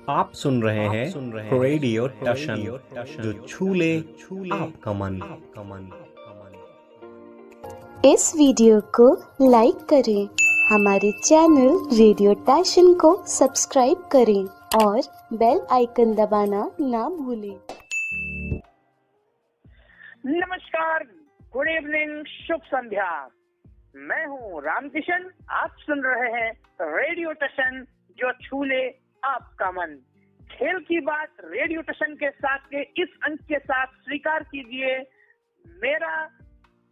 आप सुन रहे हैं रेडियो टशन, जो छू ले आपका मन। इस वीडियो को लाइक करें, हमारे चैनल रेडियो टशन को सब्सक्राइब करें और बेल आइकन दबाना ना भूलें। नमस्कार, गुड इवनिंग, शुभ संध्या। मैं हूँ रामकिशन। आप सुन रहे हैं रेडियो टशन, जो छू ले आपका मन। खेल की बात रेडियो टशन के साथ के इस अंक के साथ स्वीकार कीजिए मेरा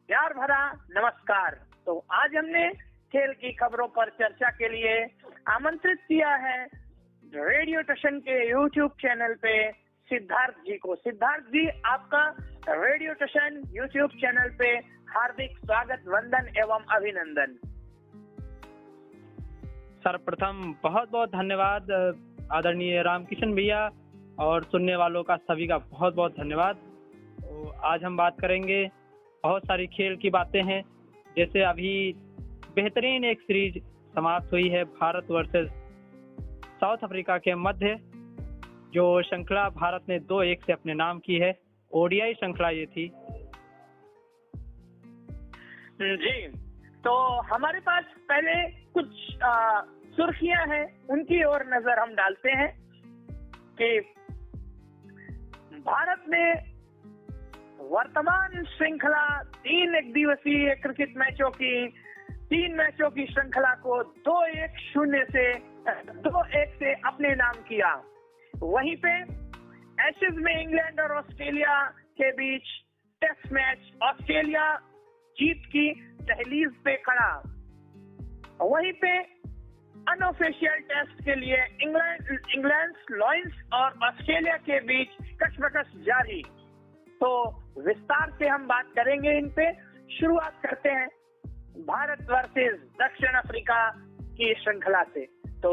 प्यार भरा नमस्कार। तो आज हमने खेल की खबरों पर चर्चा के लिए आमंत्रित किया है रेडियो टशन के यूट्यूब चैनल पे सिद्धार्थ जी को। सिद्धार्थ जी, आपका रेडियो टशन यूट्यूब चैनल पे हार्दिक स्वागत, वंदन एवं अभिनंदन। सर्वप्रथम बहुत बहुत धन्यवाद आदरणीय रामकिशन भैया, और सुनने वालों का सभी का बहुत बहुत धन्यवाद। तो आज हम बात करेंगे, बहुत सारी खेल की बातें हैं। जैसे अभी बेहतरीन एक सीरीज समाप्त हुई है भारत वर्सेस साउथ अफ्रीका के मध्य, जो श्रृंखला भारत ने 2-1 से अपने नाम की है। ओडीआई श्रृंखला ये थी जी। तो हमारे पास पहले कुछ सुर्खियां हैं, उनकी ओर नजर हम डालते हैं कि भारत ने वर्तमान श्रृंखला 3 एक दिवसीय क्रिकेट मैचों की 3 मैचों की श्रृंखला को 2-1 से अपने नाम किया। वहीं पे एशेज में इंग्लैंड और ऑस्ट्रेलिया के बीच टेस्ट मैच, ऑस्ट्रेलिया जीत की दहलीज पे खड़ा। वहीं पे अनऑफिशियल टेस्ट के लिए इंग्लैंड लॉयंस और ऑस्ट्रेलिया के बीच कशमकश जारी। तो विस्तार से हम बात करेंगे इन पे। शुरुआत करते हैं भारत वर्सेस दक्षिण अफ्रीका की श्रृंखला से। तो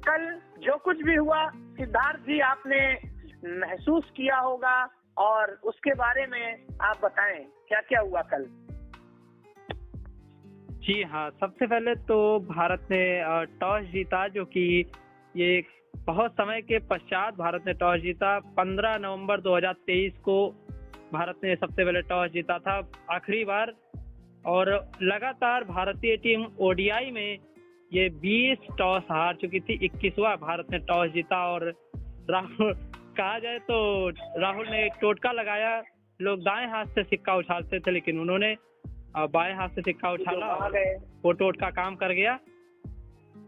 कल जो कुछ भी हुआ, सिद्धार्थ जी, आपने महसूस किया होगा और उसके बारे में आप बताएं क्या क्या हुआ कल। जी हाँ, सबसे पहले तो भारत ने टॉस जीता, जो कि ये बहुत समय के पश्चात भारत ने टॉस जीता। 15 नवंबर 2023 को भारत ने सबसे पहले टॉस जीता था, आखिरी बार। और लगातार भारतीय टीम ओडीआई में ये 20 टॉस हार चुकी थी। 21वां भारत ने टॉस जीता। और राहुल, कहा जाए तो राहुल ने एक टोटका लगाया। लोग दाएं हाथ से सिक्का उछालते थे, लेकिन उन्होंने बाएं हाथ से सिक्का उछाला और वो टोटका काम कर गया।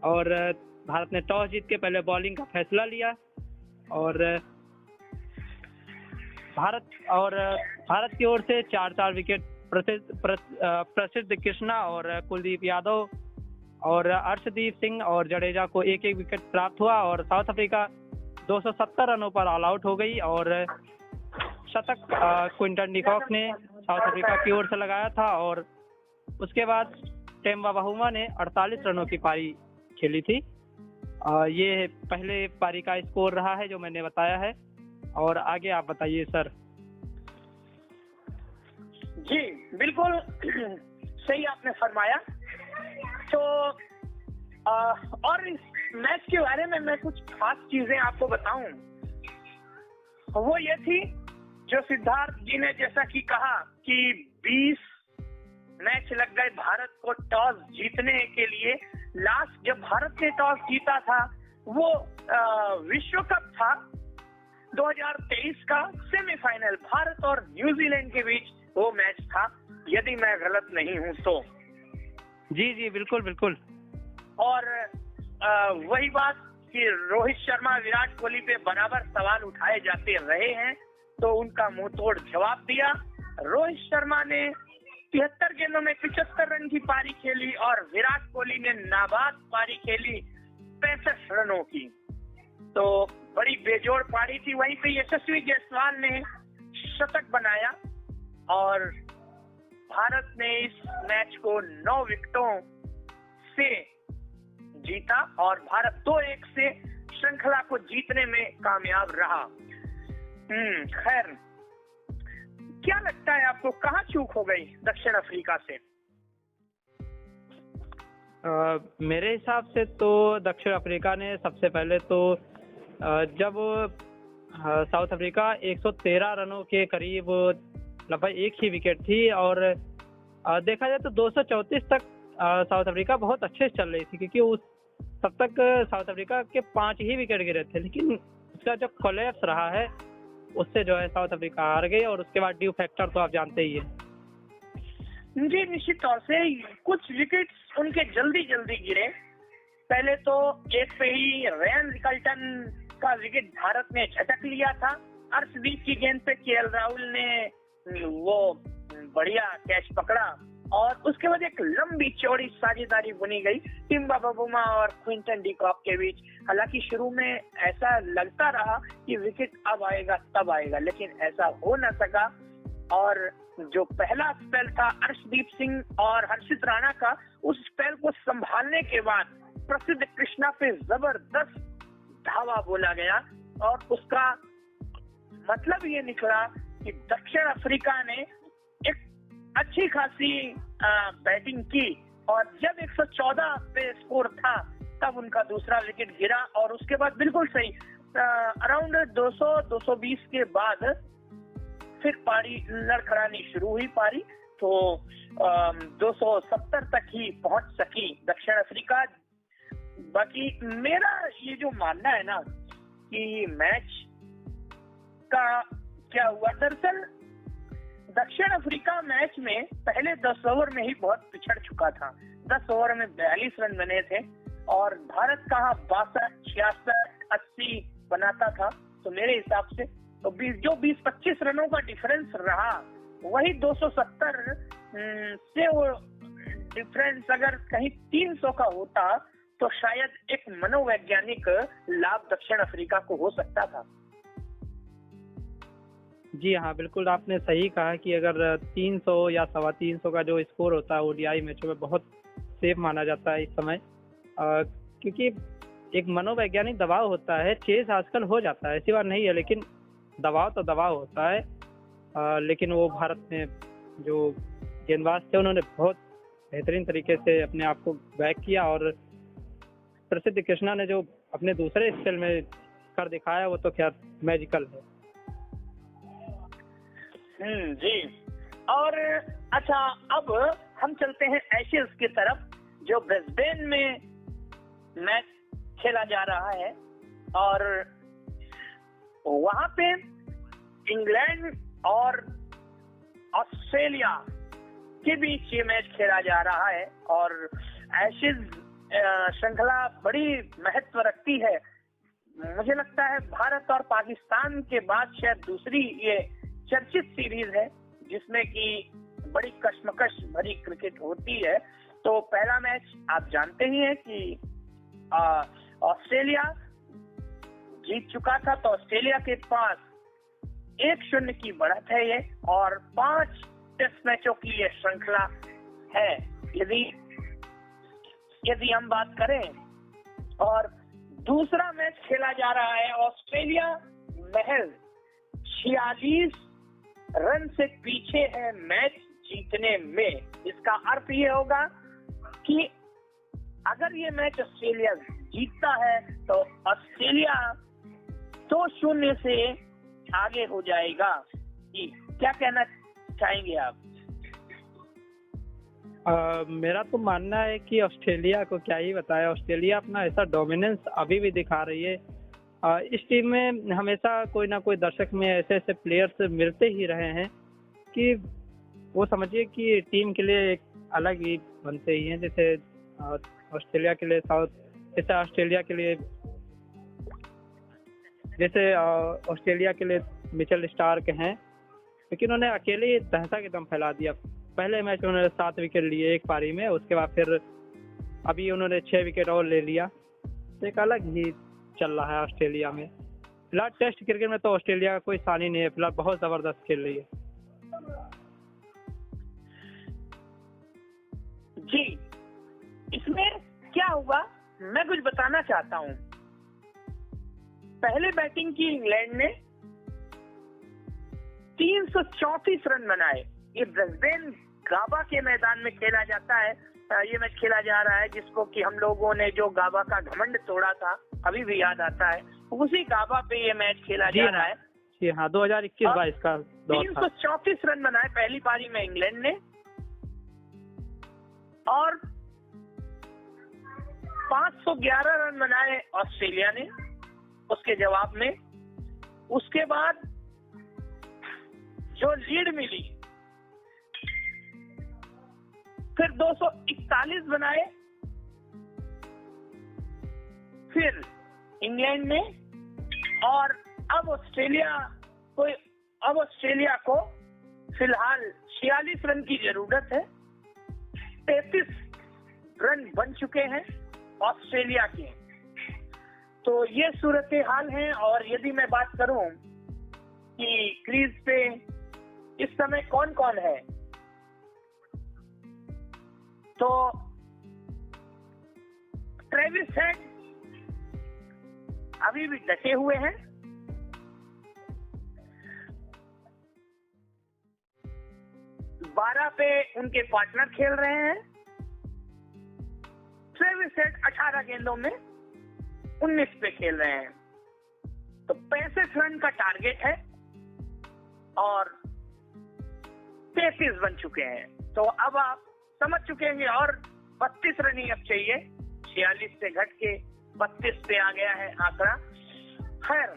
और भारत ने टॉस जीत के पहले बॉलिंग का फैसला लिया। और भारत की ओर से 4-4 विकेट प्रसिद्ध कृष्णा और कुलदीप यादव और अर्शदीप सिंह और जडेजा को 1-1 विकेट प्राप्त हुआ। और साउथ अफ्रीका 270 रनों पर ऑल आउट हो गई। और शतक क्विंटन डिकॉक ने साउथ अफ्रीका की ओर से लगाया था। और उसके बाद टेम्बा बाहुमा ने 48 रनों की पारी खेली थी। ये पहले पारी का स्कोर रहा है जो मैंने बताया है। और आगे आप बताइए सर। जी बिल्कुल सही आपने फरमाया। तो और इस मैच के बारे में मैं कुछ खास चीजें आपको बताऊं, वो ये थी जो सिद्धार्थ जी ने जैसा कि कहा कि 20 मैच लग गए भारत को टॉस जीतने के लिए। लास्ट जब भारत ने टॉस जीता था वो विश्व कप था 2023 का सेमीफाइनल, भारत और न्यूजीलैंड के बीच वो मैच था, यदि मैं गलत नहीं हूं तो। जी बिल्कुल बिल्कुल। और वही बात कि रोहित शर्मा, विराट कोहली पे बराबर सवाल उठाए जाते रहे हैं, तो उनका मुंह तोड़ जवाब दिया। रोहित शर्मा ने 73 गेंदों में 75 रन की पारी खेली और विराट कोहली ने नाबाद पारी खेली 65 रनों की। तो बड़ी बेजोड़ पारी थी। वहीं पे यशस्वी जायसवाल ने शतक बनाया और भारत ने इस मैच को 9 विकेटों से जीता और भारत 2-1 से श्रृंखला को जीतने में कामयाब रहा। खैर, क्या लगता है आपको, कहाँ चूक हो गई दक्षिण अफ्रीका से? मेरे हिसाब से तो दक्षिण अफ्रीका ने सबसे पहले तो जब साउथ अफ्रीका 113 रनों के करीब लगभग एक ही विकेट थी और देखा जाए तो 234 तक साउथ अफ्रीका बहुत अच्छे से चल रही थी, क्योंकि उस तब तक साउथ अफ्रीका के 5 ही विकेट गिरे थे। लेकिन उसका जो कोलैप्स रहा है उससे जो है साउथ अफ्रीका हार गई और उसके बाद ड्यू फैक्टर तो आप जानते ही हैं। जी, निश्चित तौर से कुछ विकेट्स उनके जल्दी गिरे। पहले तो एक पे ही रेन रिकल्टन का विकेट भारत ने झटक लिया था। अर्शदीप की गेंद पे केएल राहुल ने वो बढ़िया कैच पकड़ा और उसके बाद एक लंबी चौड़ी साझेदारी बुनी गई टिम्बा बबूमा और क्विंटन डी कॉक के बीच। हालांकि शुरू में ऐसा लगता रहा कि विकेट अब आएगा तब आएगा, लेकिन ऐसा हो न सका और जो पहला स्पेल था अर्शदीप सिंह और हर्षित राणा का, उस स्पेल को संभालने के बाद प्रसिद्ध कृष्णा पे जबरदस्त धावा बोला गया और उसका मतलब ये निकला कि दक्षिण अफ्रीका ने एक अच्छी खासी बैटिंग की और जब 114 पे स्कोर था तब उनका दूसरा विकेट गिरा और उसके बाद बिल्कुल सही अराउंड 200-220 के बाद फिर पारी लड़खड़ानी शुरू हुई। पारी तो 270 तक ही पहुंच सकी दक्षिण अफ्रीका। बाकी मेरा ये जो मानना है ना कि मैच का क्या हुआ, दरअसल दक्षिण अफ्रीका मैच में पहले 10 ओवर में ही बहुत पिछड़ चुका था। 10 ओवर में 42 रन बने थे और भारत कहाँ 62, 66, 80 बनाता था। तो मेरे हिसाब से तो जो 20-25 रनों का डिफरेंस रहा वही 270 से वो डिफरेंस अगर कहीं 300 का होता तो शायद एक मनोवैज्ञानिक लाभ दक्षिण अफ्रीका को हो सकता था। जी हाँ, बिल्कुल आपने सही कहा कि अगर 300 या 350 का जो स्कोर होता है ओडीआई मैचों में बहुत सेफ माना जाता है इस समय, क्योंकि एक मनोवैज्ञानिक दबाव होता है। चेस आजकल हो जाता है, ऐसी बात नहीं है, लेकिन दबाव तो दबाव होता है। लेकिन वो भारत में जो गेंदबाज थे उन्होंने बहुत बेहतरीन तरीके से अपने आप को बैक किया और प्रसिद्ध कृष्णा ने जो अपने दूसरे स्पेल में कर दिखाया वो तो खैर मैजिकल है। जी, और अच्छा अब हम चलते हैं एशेज की तरफ जो ब्रिस्बेन में मैच खेला जा रहा है और वहां पे इंग्लैंड और ऑस्ट्रेलिया के बीच ये मैच खेला जा रहा है और एशेज श्रृंखला बड़ी महत्व रखती है। मुझे लगता है भारत और पाकिस्तान के बाद शायद दूसरी ये चर्चित सीरीज है जिसमें कि बड़ी कश्मकश भरी क्रिकेट होती है। तो पहला मैच आप जानते ही हैं कि ऑस्ट्रेलिया जीत चुका था, तो ऑस्ट्रेलिया के पास 1-0 की बढ़त है ये और 5 टेस्ट मैचों की ये श्रृंखला है यदि हम बात करें। और दूसरा मैच खेला जा रहा है, ऑस्ट्रेलिया महज 46 रन से पीछे है मैच जीतने में। इसका अर्थ ये होगा कि अगर ये मैच ऑस्ट्रेलिया जीतता है तो ऑस्ट्रेलिया 2-0 से आगे हो जाएगा। क्या कहना चाहेंगे आप? मेरा तो मानना है कि ऑस्ट्रेलिया को क्या ही बताया, ऑस्ट्रेलिया अपना ऐसा डोमिनेंस अभी भी दिखा रही है। इस टीम में हमेशा कोई ना कोई दर्शक में ऐसे ऐसे प्लेयर्स मिलते ही रहे हैं कि वो समझिए कि टीम के लिए एक अलग ही बनते ही हैं। जैसे ऑस्ट्रेलिया के लिए ऑस्ट्रेलिया के लिए मिचेल स्टार्क हैं, लेकिन उन्होंने अकेले दहशत के दम फैला दिया। पहले मैच में उन्होंने 7 विकेट लिए एक पारी में, उसके बाद फिर अभी उन्होंने 6 विकेट और ले लिया। तो एक अलग ही चल रहा है ऑस्ट्रेलिया में। फिलहाल टेस्ट क्रिकेट में तो ऑस्ट्रेलिया का कोई सानी नहीं है, फिलहाल बहुत जबरदस्त खेल रही है। जी, इसमें क्या हुआ मैं कुछ बताना चाहता हूँ। पहले बैटिंग की इंग्लैंड ने 334 रन बनाए। ये ब्रिस्बेन गाबा के मैदान में खेला जाता है ये मैच खेला जा रहा है, जिसको कि हम लोगों ने जो गाबा का घमंड तोड़ा था अभी भी याद आता है, उसी गाबा पे ये मैच खेला जा रहा है। जी हाँ, 2021-22 का दौर था। 334 रन बनाए पहली पारी में इंग्लैंड ने और 511 रन बनाए ऑस्ट्रेलिया ने उसके जवाब में। उसके बाद जो लीड मिली, फिर 241 बनाए फिर इंग्लैंड ने, और अब ऑस्ट्रेलिया को फिलहाल 46 रन की जरूरत है। 33 रन बन चुके हैं ऑस्ट्रेलिया के। तो ये सूरत हाल है। और यदि मैं बात करूं कि क्रीज पे इस समय कौन कौन है, तो ट्रेविस हेड अभी भी डटे हुए हैं। बारह पे उनके पार्टनर खेल रहे हैं। ट्रेविस हेड 18 गेंदों में 19 पे खेल रहे हैं। तो 65 रन का टारगेट है और 33 बन चुके हैं। तो अब आप समझ चुके हैं और 32 रन ही अब चाहिए। 46 से घट के 32 पे आ गया है आंकड़ा। खैर,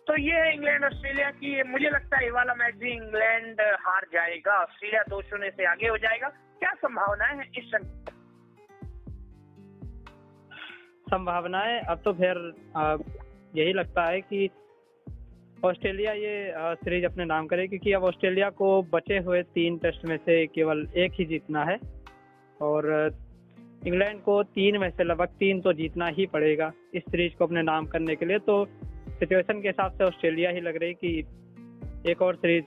तो ये है इंग्लैंड ऑस्ट्रेलिया की। मुझे लगता है ये वाला मैच भी इंग्लैंड हार जाएगा, ऑस्ट्रेलिया 2-0 से आगे हो जाएगा। क्या संभावनाएं हैं इस संभावनाएं? अब तो फिर यही लगता है कि ऑस्ट्रेलिया ये सीरीज अपने नाम करे, क्योंकि अब ऑस्ट्रेलिया को बचे हुए 3 टेस्ट में से केवल 1 ही जीतना है और इंग्लैंड को 3 में से लगभग 3 तो जीतना ही पड़ेगा इस सीरीज को अपने नाम करने के लिए। तो सिचुएशन के हिसाब से ऑस्ट्रेलिया ही लग रही कि एक और सीरीज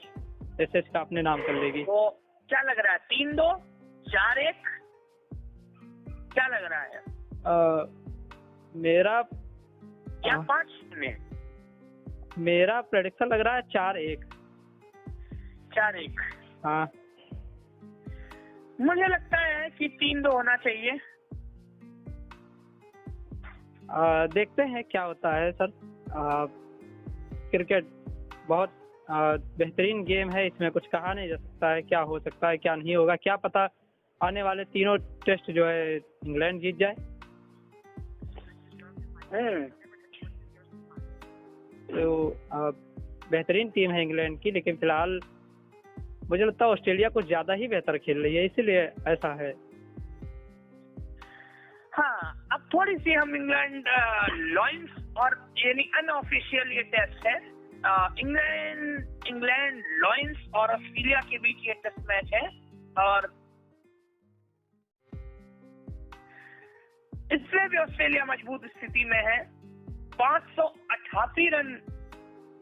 एसएस का अपने नाम कर लेगी। तो क्या लग रहा है, 3-2, 4-1, क्या लग रहा है? मेरा क्या 5-0? मेरा प्रेडिक्शन लग रहा है 4-1। 4-1। हाँ, मुझे लगता है कि 3-2 होना चाहिए। देखते हैं क्या होता है सर। क्रिकेट बहुत बेहतरीन गेम है, इसमें कुछ कहा नहीं जा सकता है क्या हो सकता है क्या नहीं होगा। क्या पता आने वाले 3 टेस्ट जो है इंग्लैंड जीत जाए। तो बेहतरीन टीम है इंग्लैंड की, लेकिन फिलहाल मुझे लगता है ऑस्ट्रेलिया कुछ ज्यादा ही बेहतर खेल रही है, इसीलिए ऐसा है। हाँ, अब थोड़ी सी हम इंग्लैंड लॉयंस और यानी अनऑफिशियल ये टेस्ट है, इंग्लैंड लॉयंस और ऑस्ट्रेलिया के बीच ये टेस्ट मैच है और इससे भी ऑस्ट्रेलिया मजबूत स्थिति में है। 588 रन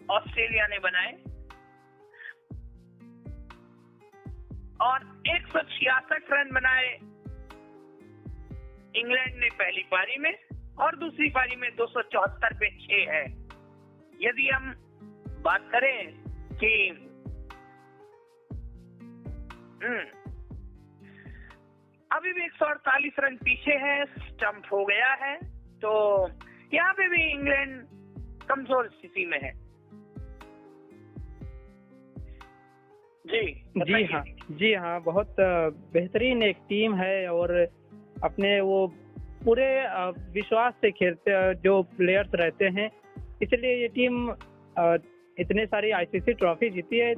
ऑस्ट्रेलिया ने बनाए और 166 रन बनाए इंग्लैंड ने पहली पारी में और दूसरी पारी में 274 पे 6 है। यदि हम बात करें कि अभी भी 148 रन पीछे है, स्टंप हो गया है, तो यहाँ पे भी इंग्लैंड कमजोर स्थिति में है। जी हाँ, बहुत बेहतरीन एक टीम है और अपने वो पूरे विश्वास से खेलते जो प्लेयर्स रहते हैं, इसलिए ये टीम इतने सारी आईसीसी ट्रॉफी जीती है।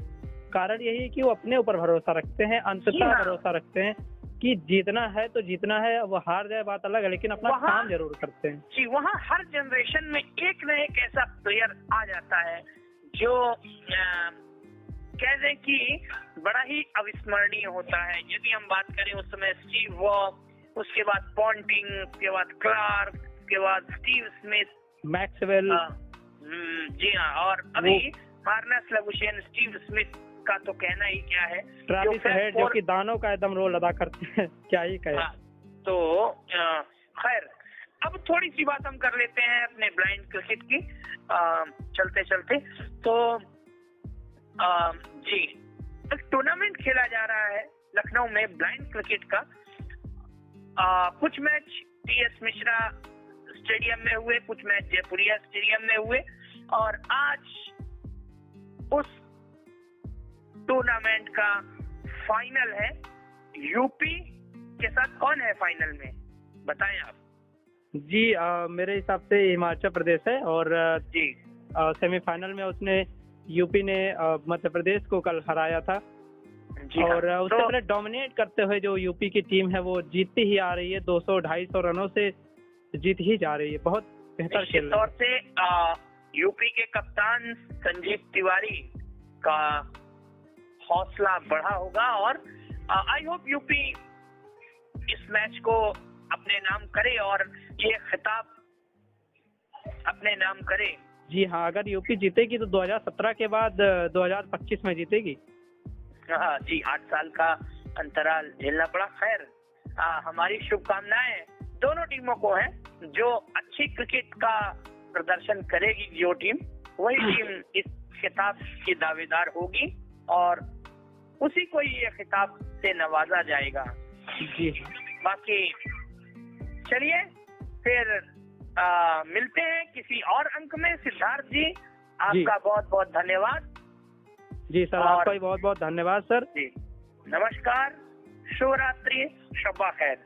कारण यही है कि वो अपने ऊपर भरोसा रखते हैं, अंततः भरोसा रखते हैं कि जीतना है तो जीतना है, वो हार जाए बात अलग है, लेकिन अपना काम जरूर करते हैं। जी, वहाँ हर जनरेशन में एक न एक ऐसा प्लेयर आ जाता है जो कह दें कि बड़ा ही अविस्मरणीय होता है। यदि हम बात करें उस समय स्टीव वॉ, उसके बाद पॉन्टिंग, उसके बाद क्लार्क, उसके बाद स्टीव स्मिथ, मैक्सवेल, जी हाँ, और अभी मार्नस लगुशेन, स्टीव स्मिथ का तो कहना ही क्या है। ट्रेविस हेड जो कि दानों का एकदम रोल अदा करते हैं, क्या ही कहे। तो खैर, अब थोड़ी सी बात हम कर लेते हैं अपने ब्लाइंड क्रिकेट की चलते चलते। तो जी, एक टूर्नामेंट खेला जा रहा है लखनऊ में ब्लाइंड क्रिकेट का कुछ मैच टीएस मिश्रा स्टेडियम में हुए, कुछ मैच जयपुरिया स्टेडियम में हुए, और आज उस टूर्नामेंट का फाइनल है। यूपी के साथ कौन है फाइनल में, बताएं आप। जी मेरे हिसाब से हिमाचल प्रदेश है, और जी सेमीफाइनल में उसने यूपी ने मध्य प्रदेश को कल हराया था। जी और हाँ, उससे पहले डोमिनेट करते हुए जो यूपी की टीम है वो जीतती ही आ रही है, 200-250 रनों से जीत ही जा रही है। बहुत बेहतर खेल निश्चित तौर से यूपी के कप्तान संजीव तिवारी का हौसला बढ़ा होगा, और आई होप यूपी इस मैच को अपने नाम करे और ये खिताब अपने नाम करे। जी हाँ, अगर यूपी जीतेगी तो 2017 के बाद 2025 में जीतेगी। हाँ जी, 8 साल का अंतराल झेलना पड़ा। खैर, हमारी शुभकामनाएं दोनों टीमों को हैं। जो अच्छी क्रिकेट का प्रदर्शन करेगी जो टीम, वही टीम इस खिताब की दावेदार होगी और उसी को ये खिताब से नवाजा जाएगा। जी बाकी चलिए फिर मिलते हैं किसी और अंक में। सिद्धार्थ जी, आपका बहुत बहुत धन्यवाद। जी सर, आपका भी बहुत बहुत धन्यवाद सर। जी नमस्कार, शुभ रात्रि, शब्बा खैर।